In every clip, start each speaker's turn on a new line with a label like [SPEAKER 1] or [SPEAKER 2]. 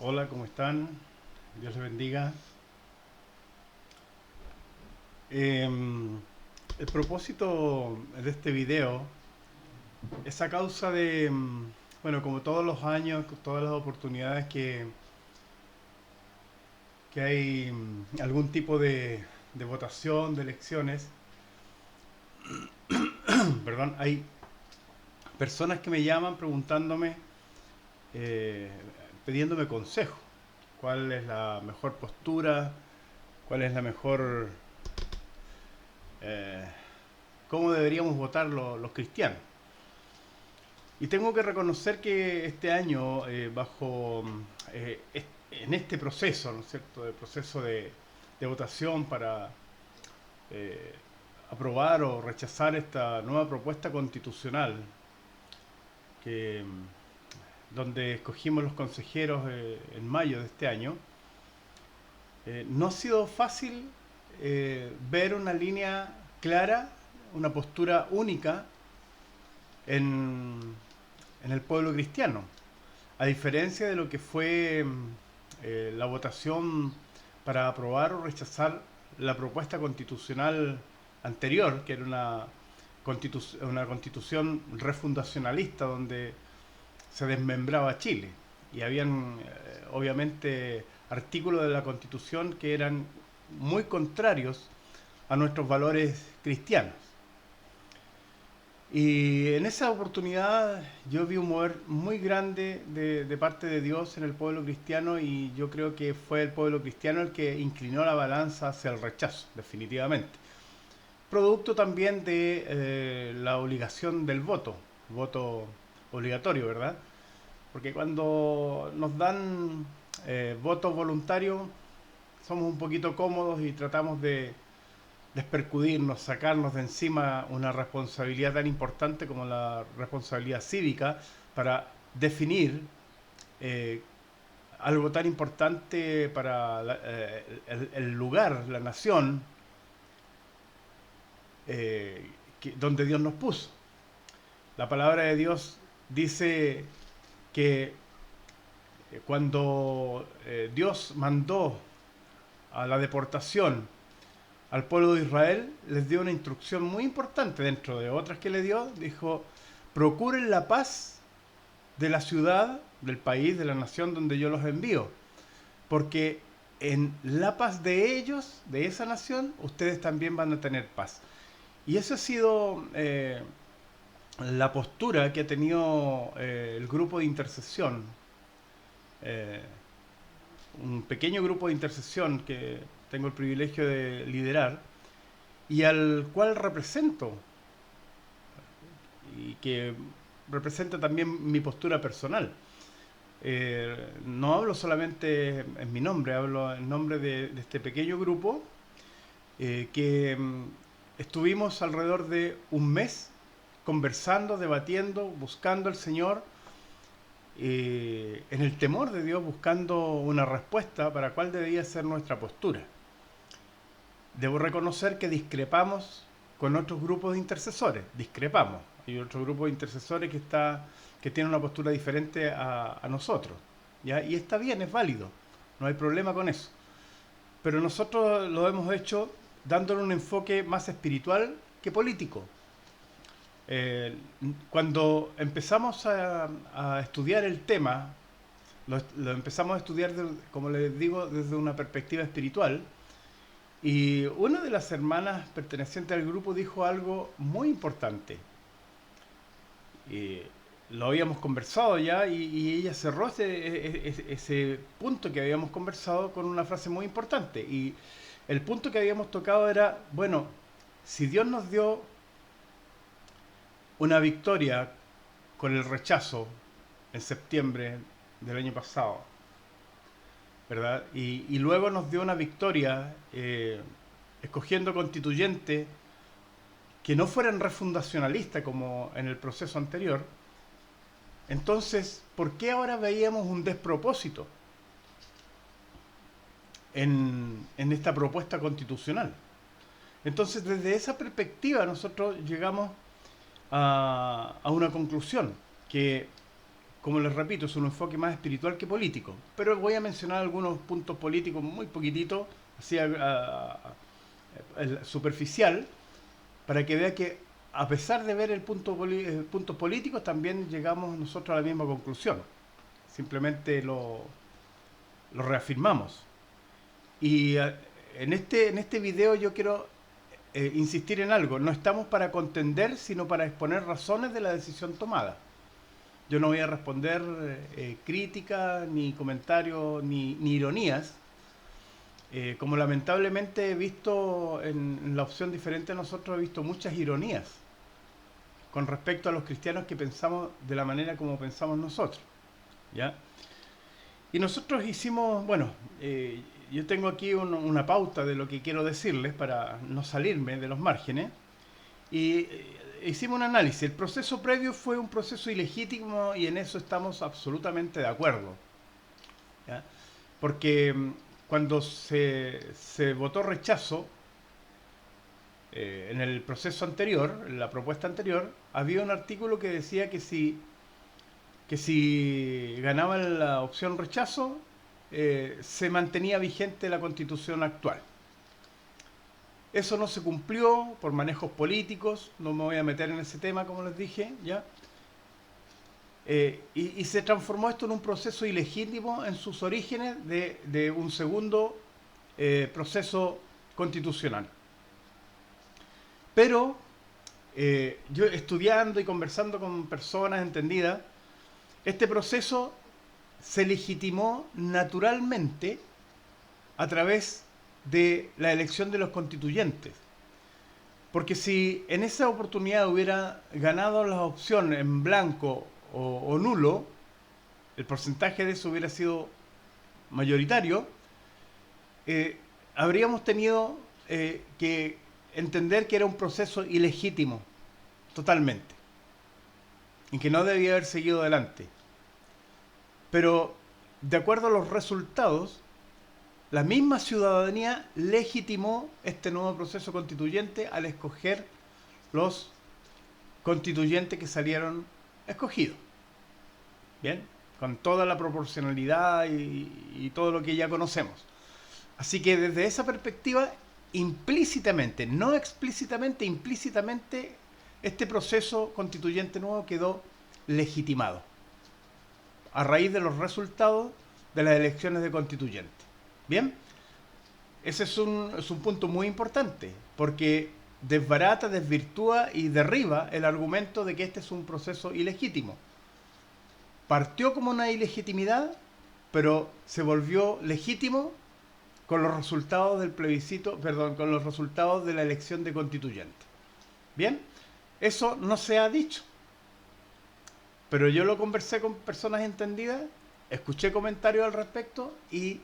[SPEAKER 1] Hola, ¿cómo están? Dios les bendiga. El propósito de este video es a causa de, bueno, como todos los años, todas las oportunidades que hay algún tipo de votación, de elecciones, perdón, hay personas que me llaman preguntándome, eh, pidiéndome consejo. ¿Cuál es la mejor postura? ¿Cuál es la mejor... eh, cómo deberíamos votar los cristianos? Y tengo que reconocer que este año, en este proceso, ¿no es cierto?, el proceso de votación para eh, aprobar o rechazar esta nueva propuesta constitucional, que, donde escogimos los consejeros en mayo de este año, no ha sido fácil ver una línea clara, una postura única en, en el pueblo cristiano. A diferencia de lo que fue la votación para aprobar o rechazar la propuesta constitucional anterior, que era una constitución refundacionalista donde se desmembraba Chile. Y habían, obviamente, artículos de la constitución que eran muy contrarios a nuestros valores cristianos. Y en esa oportunidad yo vi un mover muy grande de parte de Dios en el pueblo cristiano, y yo creo que fue el pueblo cristiano el que inclinó la balanza hacia el rechazo, definitivamente. Producto también de la obligación del voto obligatorio, ¿verdad? Porque cuando nos dan votos voluntarios somos un poquito cómodos y tratamos de despercudirnos, sacarnos de encima una responsabilidad tan importante como la responsabilidad cívica para definir eh, algo tan importante para el lugar, la nación donde Dios nos puso. La palabra de Dios dice que cuando Dios mandó a la deportación al pueblo de Israel, les dio una instrucción muy importante dentro de otras que le dio. Dijo: procuren la paz de la ciudad, del país, de la nación donde yo los envío, porque en la paz de ellos, de esa nación, ustedes también van a tener paz. Y esa ha sido la postura que ha tenido el grupo de intercesión, eh, un pequeño grupo de intercesión que tengo el privilegio de liderar y al cual represento, y que representa también mi postura personal. No hablo solamente en mi nombre, hablo en nombre de este pequeño grupo que estuvimos alrededor de un mes conversando, debatiendo, buscando al Señor, en el temor de Dios, buscando una respuesta para cuál debía ser nuestra postura. Debo reconocer que discrepamos con otros grupos de intercesores, discrepamos. Hay otro grupo de intercesores que tiene una postura diferente a nosotros, ¿ya? Y está bien, es válido, no hay problema con eso. Pero nosotros lo hemos hecho dándole un enfoque más espiritual que político. Eh, Cuando empezamos a estudiar el tema, lo empezamos a estudiar, como les digo, desde una perspectiva espiritual. Y una de las hermanas pertenecientes al grupo dijo algo muy importante. Lo habíamos conversado ya, y ella cerró ese punto que habíamos conversado con una frase muy importante. Y el punto que habíamos tocado era, bueno, si Dios nos dio una victoria con el rechazo en septiembre del año pasado, ¿verdad? Y luego nos dio una victoria escogiendo constituyentes que no fueran refundacionalistas como en el proceso anterior. Entonces, ¿por qué ahora veíamos un despropósito en esta propuesta constitucional? Entonces, desde esa perspectiva nosotros llegamos a una conclusión, que como les repito, es un enfoque más espiritual que político. Pero voy a mencionar algunos puntos políticos muy poquititos, así superficial, para que vea que a pesar de ver el puntos políticos, también llegamos nosotros a la misma conclusión. Simplemente lo reafirmamos. Y en este video yo quiero insistir en algo. No estamos para contender, sino para exponer razones de la decisión tomada. Yo no voy a responder críticas, ni comentarios, ni ironías. Como lamentablemente he visto en la opción diferente a nosotros, he visto muchas ironías con respecto a los cristianos que pensamos de la manera como pensamos nosotros, ¿ya? Y nosotros hicimos, bueno, yo tengo aquí una pauta de lo que quiero decirles para no salirme de los márgenes, y hicimos un análisis. El proceso previo fue un proceso ilegítimo y en eso estamos absolutamente de acuerdo, ¿ya? Porque cuando se votó rechazo, en el proceso anterior, en la propuesta anterior, había un artículo que decía que si ganaba la opción rechazo, se mantenía vigente la constitución actual. Eso no se cumplió por manejos políticos, no me voy a meter en ese tema, como les dije, ¿ya? Y se transformó esto en un proceso ilegítimo en sus orígenes de un segundo proceso constitucional. Pero yo estudiando y conversando con personas entendidas, este proceso se legitimó naturalmente a través de la elección de los constituyentes. Porque si en esa oportunidad hubiera ganado la opción en blanco o nulo, el porcentaje de eso hubiera sido mayoritario, habríamos tenido que entender que era un proceso ilegítimo, totalmente, y que no debía haber seguido adelante. Pero, de acuerdo a los resultados, la misma ciudadanía legitimó este nuevo proceso constituyente al escoger los constituyentes que salieron escogidos. Bien, con toda la proporcionalidad y todo lo que ya conocemos. Así que desde esa perspectiva, implícitamente, no explícitamente, implícitamente, este proceso constituyente nuevo quedó legitimado a raíz de los resultados de las elecciones de constituyentes. Bien, ese es un punto muy importante, porque desbarata, desvirtúa y derriba el argumento de que este es un proceso ilegítimo. Partió como una ilegitimidad, pero se volvió legítimo con los resultados del plebiscito, perdón, con los resultados de la elección de constituyente. Bien, eso no se ha dicho, pero yo lo conversé con personas entendidas, escuché comentarios al respecto y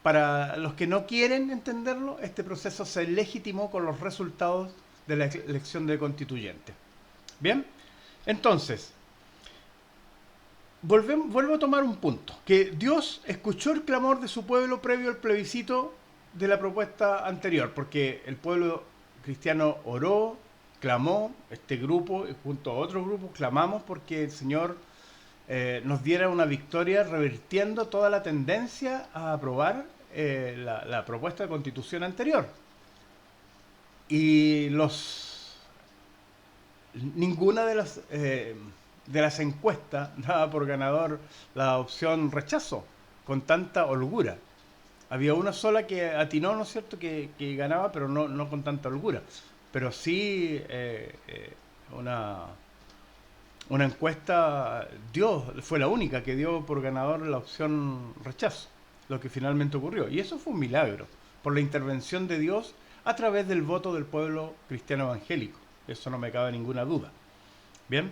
[SPEAKER 1] para los que no quieren entenderlo, este proceso se legitimó con los resultados de la elección de constituyente. Bien, entonces, vuelvo a tomar un punto, que Dios escuchó el clamor de su pueblo previo al plebiscito de la propuesta anterior, porque el pueblo cristiano oró, clamó, este grupo, junto a otros grupos, clamamos porque el Señor nos diera una victoria revirtiendo toda la tendencia a aprobar la propuesta de constitución anterior. Y ninguna de las encuestas daba por ganador la opción rechazo con tanta holgura. Había una sola que atinó, ¿no es cierto?, que ganaba, pero no con tanta holgura. Pero sí una encuesta fue la única que dio por ganador la opción rechazo, lo que finalmente ocurrió. Y eso fue un milagro, por la intervención de Dios a través del voto del pueblo cristiano evangélico. Eso no me cabe ninguna duda. Bien,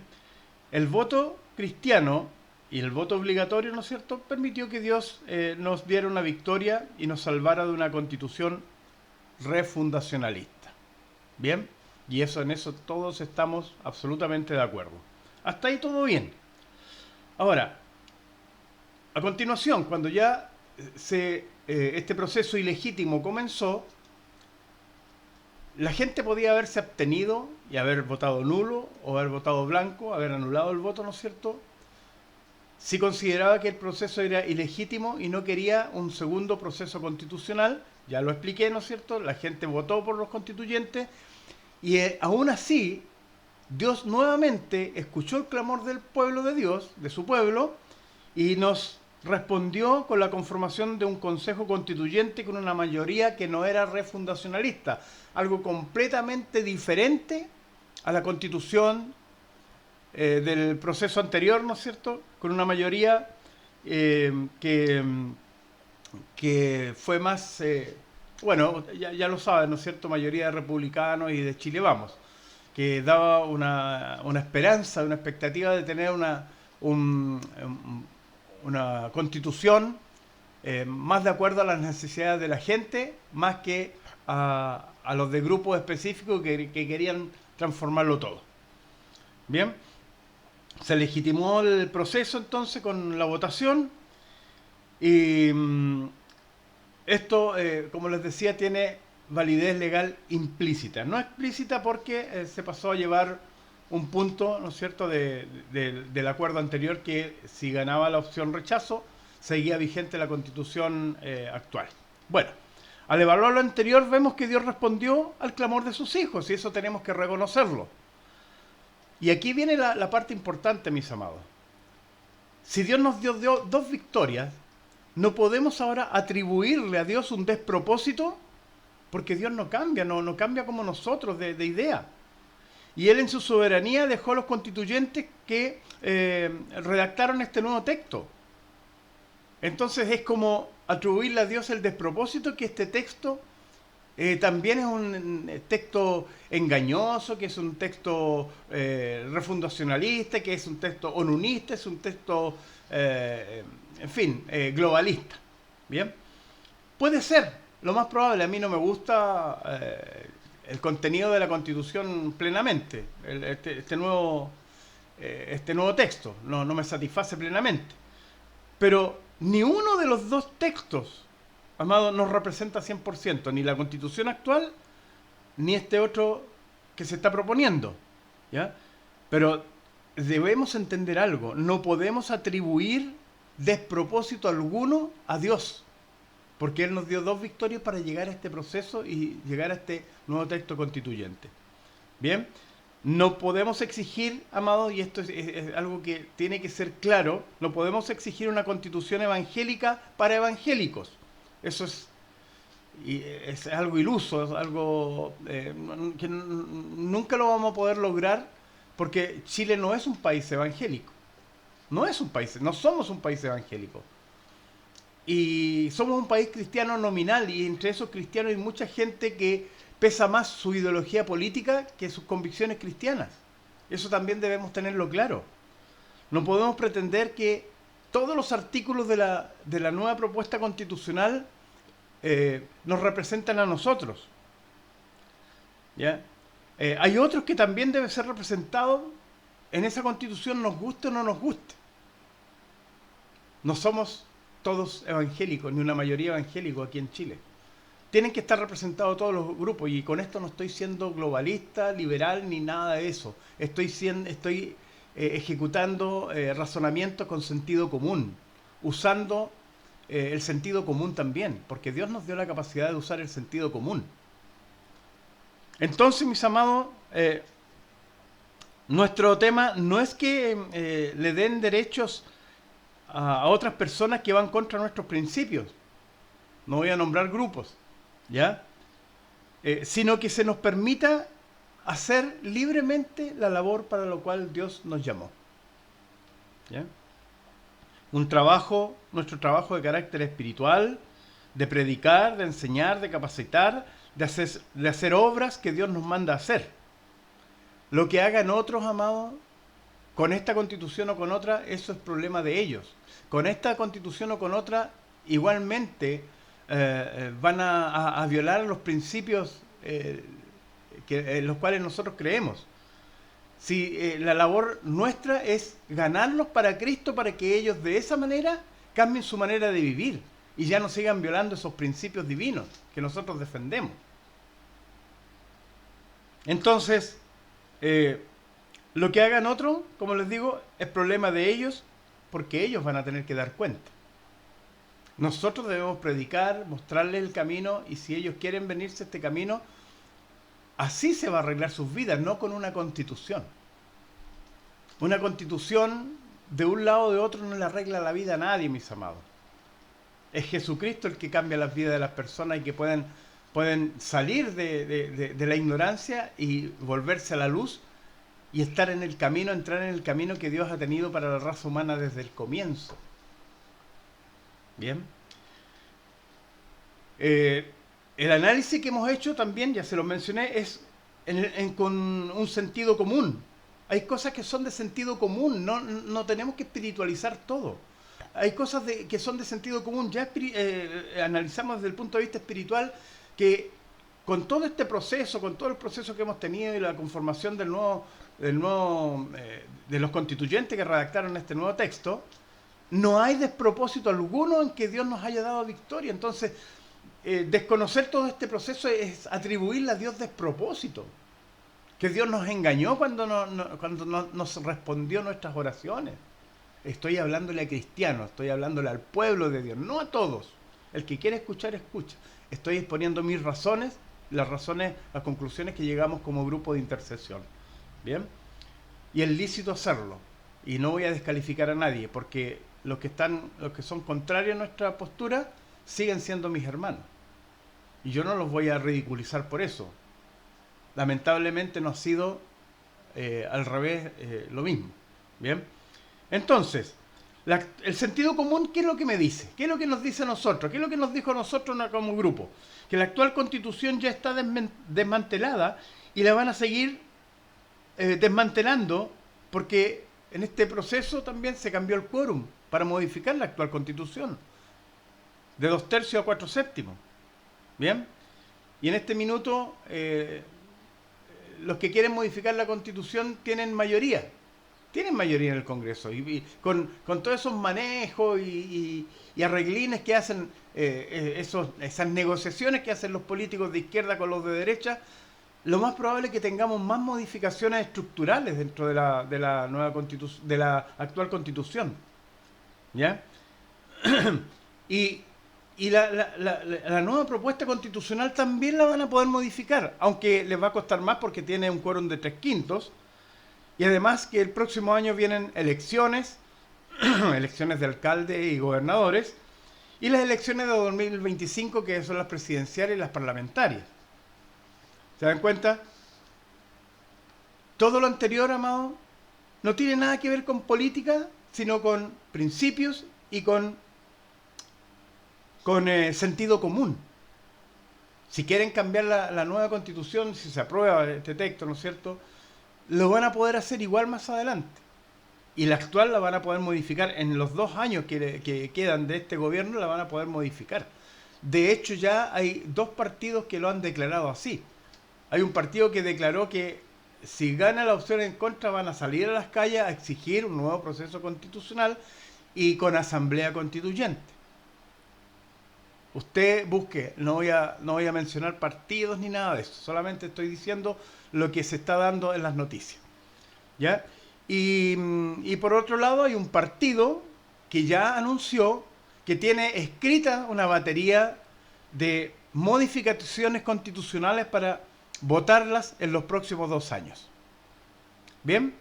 [SPEAKER 1] el voto cristiano y el voto obligatorio, ¿no es cierto?, permitió que Dios nos diera una victoria y nos salvara de una constitución refundacionalista. Bien, y en eso todos estamos absolutamente de acuerdo. Hasta ahí todo bien. Ahora, a continuación, cuando ya este proceso ilegítimo comenzó, la gente podía haberse abstenido y haber votado nulo o haber votado blanco, haber anulado el voto, ¿no es cierto?, sí consideraba que el proceso era ilegítimo y no quería un segundo proceso constitucional. Ya lo expliqué, ¿no es cierto? La gente votó por los constituyentes y aún así Dios nuevamente escuchó el clamor del pueblo de Dios, de su pueblo, y nos respondió con la conformación de un consejo constituyente con una mayoría que no era refundacionalista, algo completamente diferente a la constitución del proceso anterior, ¿no es cierto?, con una mayoría eh, que, que fue más, bueno, ya lo saben, ¿no es cierto?, mayoría de republicanos y de Chile Vamos, que daba una esperanza, una expectativa de tener una constitución más de acuerdo a las necesidades de la gente, más que a los de grupos específicos que querían transformarlo todo. Bien, se legitimó el proceso entonces con la votación y esto, como les decía, tiene validez legal implícita. No explícita porque se pasó a llevar un punto, ¿no es cierto?, del acuerdo anterior, que si ganaba la opción rechazo, seguía vigente la constitución actual. Bueno, al evaluar lo anterior vemos que Dios respondió al clamor de sus hijos y eso tenemos que reconocerlo. Y aquí viene la parte importante, mis amados. Si Dios nos dio dos victorias, no podemos ahora atribuirle a Dios un despropósito, porque Dios no cambia, no cambia como nosotros de idea. Y Él en su soberanía dejó a los constituyentes que redactaron este nuevo texto. Entonces es como atribuirle a Dios el despropósito que este texto también es un texto engañoso, que es un texto refundacionalista, que es un texto onunista, es un texto, en fin, globalista. ¿Bien? Puede ser, lo más probable. A mí no me gusta el contenido de la Constitución plenamente, este nuevo texto, no me satisface plenamente. Pero ni uno de los dos textos, amado, nos representa 100%, ni la Constitución actual, ni este otro que se está proponiendo, ¿ya? Pero debemos entender algo, no podemos atribuir despropósito alguno a Dios, porque Él nos dio dos victorias para llegar a este proceso y llegar a este nuevo texto constituyente. Bien, no podemos exigir, amados, y esto es algo que tiene que ser claro, no podemos exigir una constitución evangélica para evangélicos. Eso es algo iluso, es algo que nunca lo vamos a poder lograr, porque Chile no es un país evangélico. No somos un país evangélico. Y somos un país cristiano nominal, y entre esos cristianos hay mucha gente que pesa más su ideología política que sus convicciones cristianas. Eso también debemos tenerlo claro. No podemos pretender que todos los artículos de la nueva propuesta constitucional nos representan a nosotros. ¿Ya? Hay otros que también deben ser representados en esa constitución, nos guste o no nos guste. No somos todos evangélicos, ni una mayoría evangélico aquí en Chile. Tienen que estar representados todos los grupos, y con esto no estoy siendo globalista, liberal, ni nada de eso. Estoy ejecutando razonamientos con sentido común, usando el sentido común también, porque Dios nos dio la capacidad de usar el sentido común. Entonces, mis amados, nuestro tema no es que le den derechos a otras personas que van contra nuestros principios. No voy a nombrar grupos, ¿ya? Sino que se nos permita hacer libremente la labor para la cual Dios nos llamó. ¿Ya? Nuestro trabajo de carácter espiritual, de predicar, de enseñar, de capacitar, de hacer obras que Dios nos manda a hacer. Lo que hagan otros, amados, con esta constitución o con otra, eso es problema de ellos. Con esta constitución o con otra, igualmente van a violar los principios en los cuales nosotros creemos. Si la labor nuestra es ganarlos para Cristo, para que ellos de esa manera cambien su manera de vivir y ya no sigan violando esos principios divinos que nosotros defendemos. Entonces, lo que hagan otros, como les digo, es problema de ellos, porque ellos van a tener que dar cuenta. Nosotros debemos predicar, mostrarles el camino, y si ellos quieren venirse a este camino, así se va a arreglar sus vidas, no con una constitución. Una constitución de un lado o de otro no le arregla la vida a nadie, mis amados. Es Jesucristo el que cambia las vidas de las personas y que pueden salir de la ignorancia y volverse a la luz y estar en el camino, entrar en el camino que Dios ha tenido para la raza humana desde el comienzo. Bien. El análisis que hemos hecho también, ya se lo mencioné, es con un sentido común. Hay cosas que son de sentido común, no tenemos que espiritualizar todo. Hay cosas que son de sentido común. Ya analizamos desde el punto de vista espiritual que con todo este proceso, con todo el proceso que hemos tenido y la conformación de los constituyentes que redactaron este nuevo texto, no hay despropósito alguno en que Dios nos haya dado victoria. Entonces, desconocer todo este proceso es atribuirle a Dios despropósito. Que Dios nos engañó cuando nos respondió nuestras oraciones. Estoy hablándole a cristianos, estoy hablándole al pueblo de Dios, no a todos. El que quiere escuchar, escucha. Estoy exponiendo mis razones, las conclusiones que llegamos como grupo de intercesión. ¿Bien? Y es lícito hacerlo. Y no voy a descalificar a nadie, porque los que son contrarios a nuestra postura siguen siendo mis hermanos. Y yo no los voy a ridiculizar por eso. Lamentablemente no ha sido al revés lo mismo. ¿Bien? Entonces, el sentido común, ¿qué es lo que me dice? ¿Qué es lo que nos dice a nosotros? ¿Qué es lo que nos dijo a nosotros como grupo? Que la actual constitución ya está desmantelada y la van a seguir desmantelando, porque en este proceso también se cambió el quórum para modificar la actual constitución de 2/3 a 4/7. ¿Bien? Y en este minuto los que quieren modificar la constitución tienen mayoría en el Congreso, y con todos esos manejos y arreglines que hacen, esas negociaciones que hacen los políticos de izquierda con los de derecha, lo más probable es que tengamos más modificaciones estructurales dentro de la nueva de la actual constitución. ¿Ya? Y la nueva propuesta constitucional también la van a poder modificar, aunque les va a costar más porque tiene un quórum de 3/5. Y además que el próximo año vienen elecciones, elecciones de alcalde y gobernadores, y las elecciones de 2025, que son las presidenciales y las parlamentarias. ¿Se dan cuenta? Todo lo anterior, amado, no tiene nada que ver con política, sino con principios y con sentido común. Si quieren cambiar la nueva constitución, si se aprueba este texto, ¿no es cierto?, lo van a poder hacer igual más adelante. Y la actual la van a poder modificar en los 2 años que quedan de este gobierno, la van a poder modificar. De hecho, ya hay 2 partidos que lo han declarado así. Hay un partido que declaró que si gana la opción en contra van a salir a las calles a exigir un nuevo proceso constitucional y con asamblea constituyente. Usted busque, no voy a mencionar partidos ni nada de eso, solamente estoy diciendo lo que se está dando en las noticias. ¿Ya? Y por otro lado hay un partido que ya anunció que tiene escrita una batería de modificaciones constitucionales para votarlas en los próximos 2 años. ¿Bien?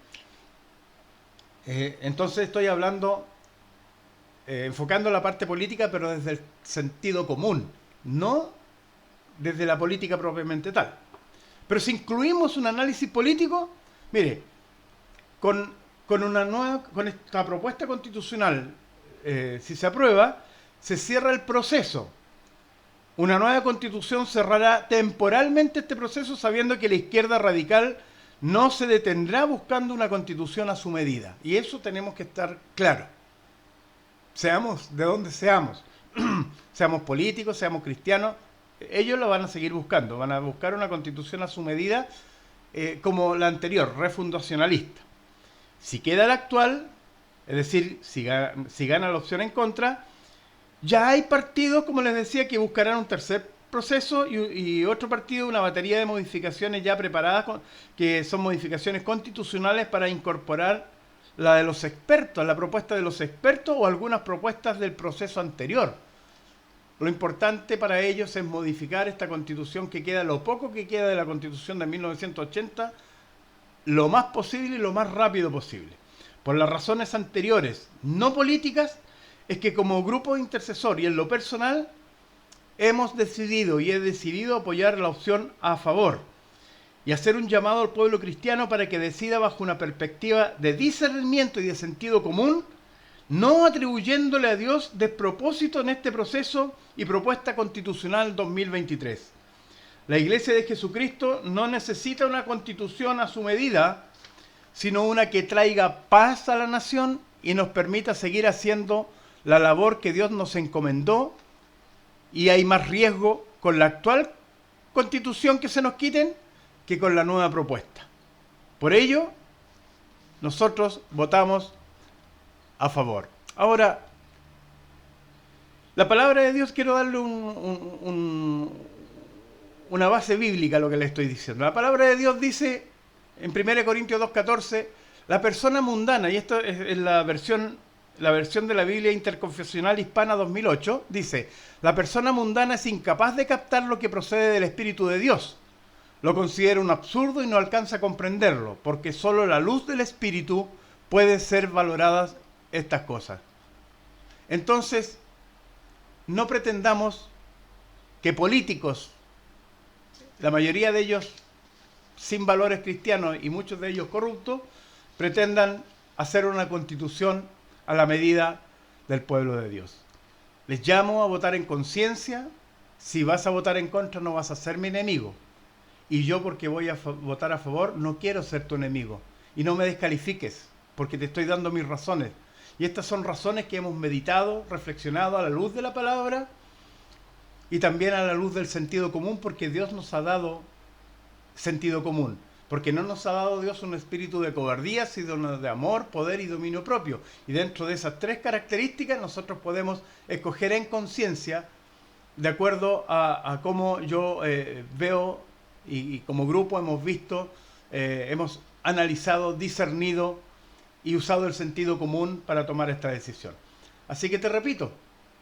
[SPEAKER 1] Entonces estoy hablando, enfocando la parte política, pero desde el sentido común, no desde la política propiamente tal. Pero si incluimos un análisis político, mire, con esta propuesta constitucional, si se aprueba, se cierra el proceso. Una nueva constitución cerrará temporalmente este proceso, sabiendo que la izquierda radical no se detendrá buscando una constitución a su medida. Y eso tenemos que estar claros. Seamos de donde seamos, seamos políticos, seamos cristianos, ellos lo van a seguir buscando, van a buscar una constitución a su medida, como la anterior, refundacionalista. Si queda la actual, es decir, si gana la opción en contra, ya hay partidos, como les decía, que buscarán un tercer proceso y otro partido, una batería de modificaciones ya preparadas, que son modificaciones constitucionales para incorporar la de los expertos, la propuesta de los expertos o algunas propuestas del proceso anterior. Lo importante para ellos es modificar esta constitución que queda, lo poco que queda de la constitución de 1980, lo más posible y lo más rápido posible. Por las razones anteriores, no políticas, es que como grupo intercesor y en lo personal, hemos decidido y he decidido apoyar la opción a favor y hacer un llamado al pueblo cristiano para que decida bajo una perspectiva de discernimiento y de sentido común, no atribuyéndole a Dios despropósito en este proceso y propuesta constitucional 2023. La Iglesia de Jesucristo no necesita una constitución a su medida, sino una que traiga paz a la nación y nos permita seguir haciendo la labor que Dios nos encomendó, y hay más riesgo con la actual constitución que se nos quiten que con la nueva propuesta. Por ello, nosotros votamos a favor. Ahora, la palabra de Dios, quiero darle una base bíblica a lo que le estoy diciendo. La palabra de Dios dice en 1 Corintios 2:14, la persona mundana, y esto es la versión de la Biblia Interconfesional Hispana 2008, dice, la persona mundana es incapaz de captar lo que procede del Espíritu de Dios. Lo considera un absurdo y no alcanza a comprenderlo, porque solo la luz del Espíritu puede ser valoradas estas cosas. Entonces, no pretendamos que políticos, la mayoría de ellos sin valores cristianos y muchos de ellos corruptos, pretendan hacer una constitución a la medida del pueblo de Dios. Les llamo a votar en conciencia. Si vas a votar en contra, no vas a ser mi enemigo. Y yo, porque voy a votar a favor, no quiero ser tu enemigo. Y no me descalifiques, porque te estoy dando mis razones. Y estas son razones que hemos meditado, reflexionado a la luz de la palabra y también a la luz del sentido común, porque Dios nos ha dado sentido común. Porque no nos ha dado Dios un espíritu de cobardía, sino de amor, poder y dominio propio. Y dentro de esas tres características nosotros podemos escoger en conciencia, de acuerdo a cómo yo veo y como grupo hemos visto, hemos analizado, discernido y usado el sentido común para tomar esta decisión. Así que te repito,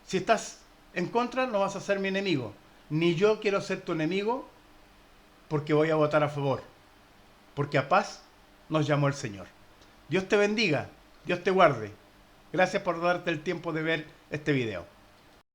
[SPEAKER 1] si estás en contra no vas a ser mi enemigo, ni yo quiero ser tu enemigo, porque voy a votar a favor, porque a paz nos llamó el Señor. Dios te bendiga, Dios te guarde. Gracias por darte el tiempo de ver este video.